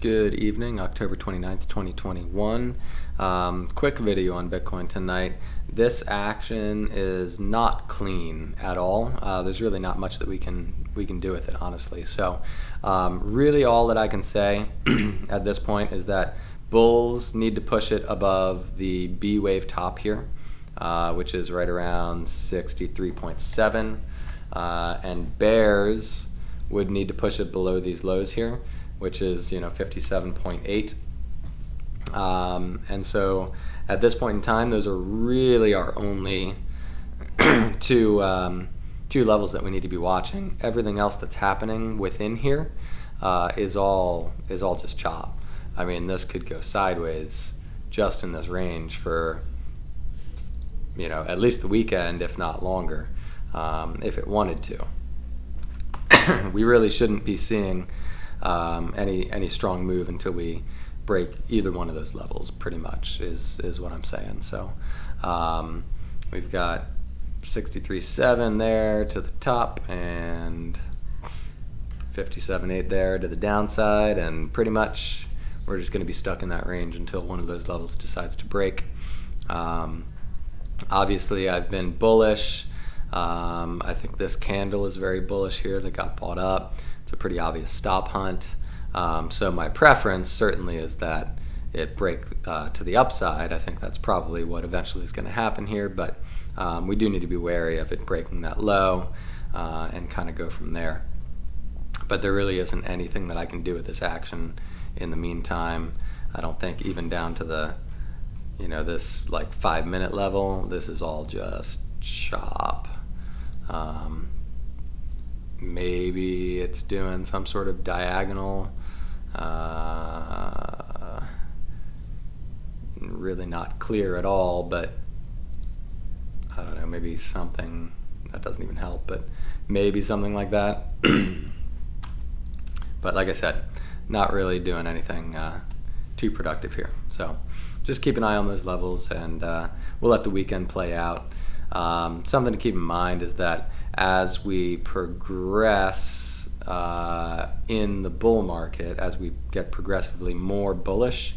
Good evening, October 29th, 2021. Quick video on Bitcoin tonight. This action is not clean at all. There's really not much that we can do with it, honestly. So really all that I can say at this point is that bulls need to push it above the B wave top here, which is right around 63.7, and bears would need to push it below these lows here, which is 57.8, and so at this point in time, those are really our only two levels that we need to be watching. Everything else that's happening within here is all just chop. I mean, this could go sideways just in this range for at least the weekend, if not longer, if it wanted to. We really shouldn't be seeing any strong move until we break either one of those levels, pretty much is what I'm saying. So we've got 63.7 there to the top and 57.8 there to the downside, and pretty much we're just going to be stuck in that range until one of those levels decides to break. Obviously I've been bullish. I think this candle is very bullish here that got bought up. It's a pretty obvious stop hunt. So my preference certainly is that it break to the upside. I think that's probably what eventually is going to happen here, but we do need to be wary of it breaking that low and kind of go from there. But there really isn't anything that I can do with this action in the meantime. I don't think even down to the this like 5-minute level, this is all just chop. Maybe it's doing some sort of diagonal, really not clear at all, but I don't know, maybe something that doesn't even help, but maybe something like that. But like I said, not really doing anything too productive here. So just keep an eye on those levels, and we'll let the weekend play out. Something to keep in mind is that as we progress in the bull market, as we get progressively more bullish,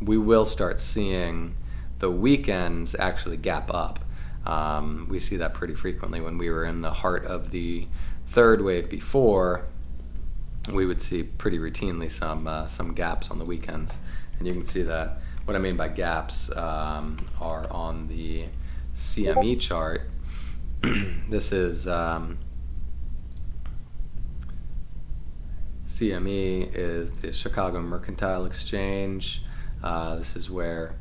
we will start seeing the weekends actually gap up. We see that pretty frequently. When we were in the heart of the third wave before, we would see pretty routinely some gaps on the weekends, and you can see that. What I mean by gaps are on the CME chart. This is CME is the Chicago Mercantile Exchange. This is where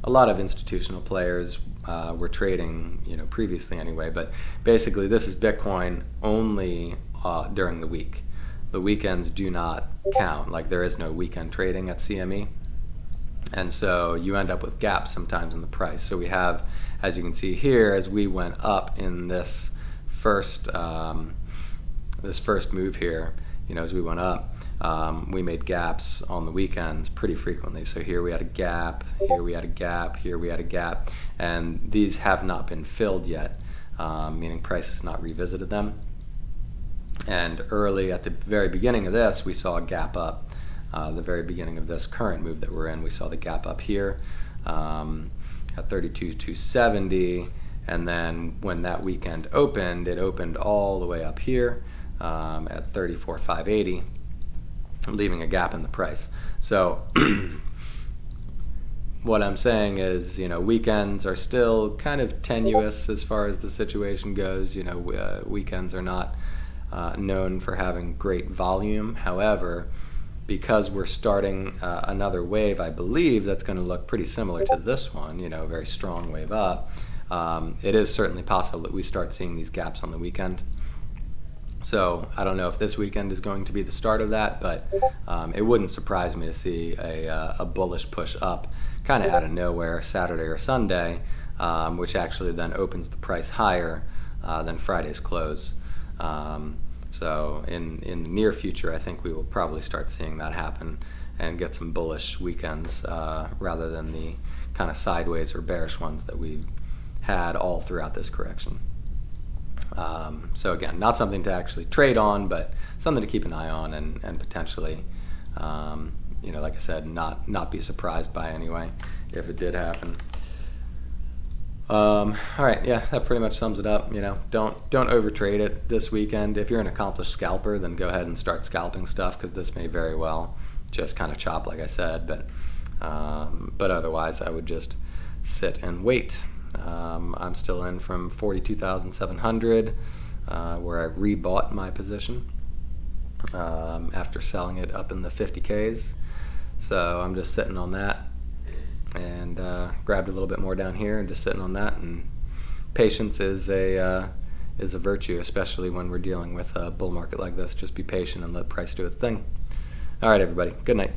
a lot of institutional players were trading, previously anyway. But basically, this is Bitcoin only during the week. The weekends do not count. Like, there is no weekend trading at CME, and so you end up with gaps sometimes in the price. So we have, as you can see here, as we went up in this first move here, as we went up, we made gaps on the weekends pretty frequently. So here we had a gap, here we had a gap, here we had a gap, and these have not been filled yet, meaning price has not revisited them. And early at the very beginning of this, we saw a gap up. The very beginning of this current move that we're in, we saw the gap up here at 32,270, and then when that weekend opened, it opened all the way up here at 34,580, leaving a gap in the price. So what I'm saying is, weekends are still kind of tenuous as far as the situation goes. Weekends are not known for having great volume. However, because we're starting another wave, I believe that's going to look pretty similar to this one, a very strong wave up, it is certainly possible that we start seeing these gaps on the weekend. So I don't know if this weekend is going to be the start of that, but it wouldn't surprise me to see a bullish push up kind of out of nowhere Saturday or Sunday, which actually then opens the price higher than Friday's close. So in the near future, I think we will probably start seeing that happen and get some bullish weekends rather than the kind of sideways or bearish ones that we've had all throughout this correction. So again, not something to actually trade on, but something to keep an eye on and potentially Like I said, not be surprised by anyway if it did happen. All right, yeah, that pretty much sums it up. Don't overtrade it this weekend. If you're an accomplished scalper, then go ahead and start scalping stuff, because this may very well just kind of chop, like I said. But otherwise, I would just sit and wait. I'm still in from 42,700, where I rebought my position after selling it up in the 50Ks. So I'm just sitting on that, and grabbed a little bit more down here and just sitting on that. And patience is a virtue, especially when we're dealing with a bull market like this. Just be patient and let price do its thing. All right, everybody. Good night.